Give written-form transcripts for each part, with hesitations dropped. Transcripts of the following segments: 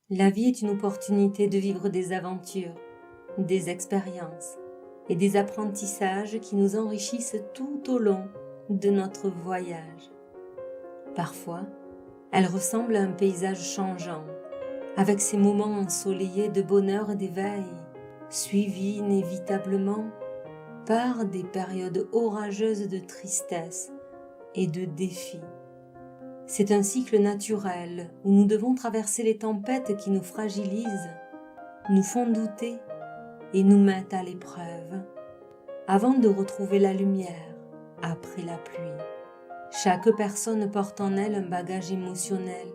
La vie est une opportunité de vivre des aventures, des expériences et des apprentissages qui nous enrichissent tout au long de notre voyage. Parfois, elle ressemble à un paysage changeant, avec ses moments ensoleillés de bonheur et d'éveil, suivis inévitablement par des périodes orageuses de tristesse et de défis. C'est un cycle naturel où nous devons traverser les tempêtes qui nous fragilisent, nous font douter et nous mettent à l'épreuve, avant de retrouver la lumière après la pluie. Chaque personne porte en elle un bagage émotionnel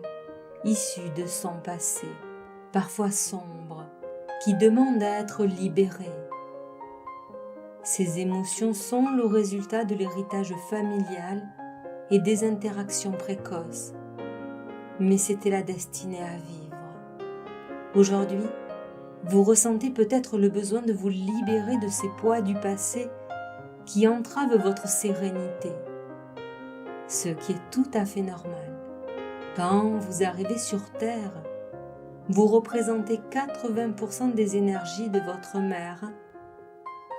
issu de son passé, parfois sombre, qui demande à être libéré. Ces émotions sont le résultat de l'héritage familial et des interactions précoces, mais c'était la destinée à vivre. Aujourd'hui, vous ressentez peut-être le besoin de vous libérer de ces poids du passé qui entravent votre sérénité, ce qui est tout à fait normal. Quand vous arrivez sur Terre, vous représentez 80% des énergies de votre mère,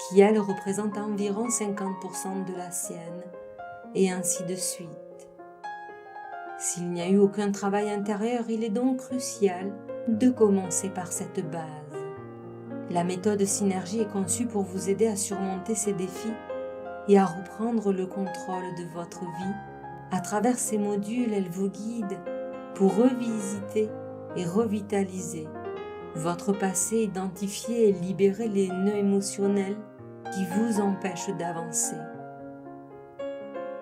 qui elle représente environ 50% de la sienne, et ainsi de suite. S'il n'y a eu aucun travail intérieur, il est donc crucial de commencer par cette base. La méthode Synergie est conçue pour vous aider à surmonter ces défis et à reprendre le contrôle de votre vie. À travers ces modules, elle vous guide pour revisiter et revitaliser votre passé, identifier et libérer les nœuds émotionnels qui vous empêchent d'avancer.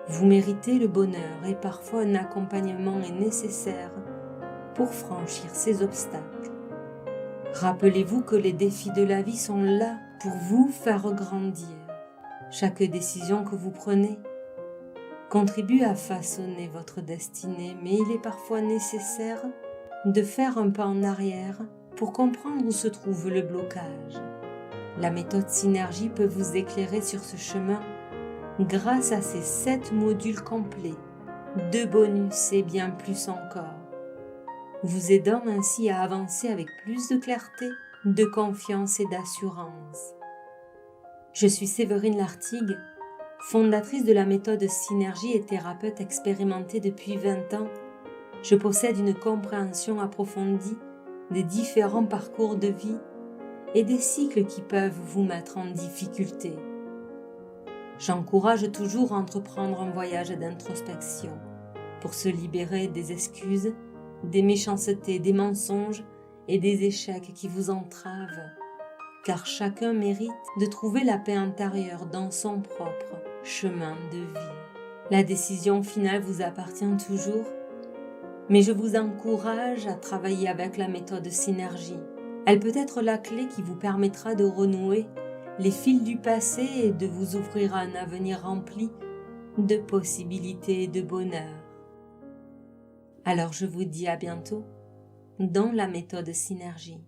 Vous méritez le bonheur et parfois un accompagnement est nécessaire pour franchir ces obstacles. Rappelez-vous que les défis de la vie sont là pour vous faire grandir. Chaque décision que vous prenez contribue à façonner votre destinée, mais il est parfois nécessaire de faire un pas en arrière pour comprendre où se trouve le blocage. La méthode Synergie peut vous éclairer sur ce chemin grâce à ces 7 modules complets, 2 bonus et bien plus encore, vous aidant ainsi à avancer avec plus de clarté, de confiance et d'assurance. Je suis Séverine Lartigue, fondatrice de la méthode Synergie et thérapeute expérimentée depuis 20 ans. Je possède une compréhension approfondie des différents parcours de vie et des cycles qui peuvent vous mettre en difficulté. J'encourage toujours à entreprendre un voyage d'introspection pour se libérer des excuses, des méchancetés, des mensonges et des échecs qui vous entravent, car chacun mérite de trouver la paix intérieure dans son propre chemin de vie. La décision finale vous appartient toujours, mais je vous encourage à travailler avec la méthode Synergie. Elle peut être la clé qui vous permettra de renouer les fils du passé et de vous ouvrir à un avenir rempli de possibilités et de bonheur. Alors je vous dis à bientôt dans la méthode Synergie.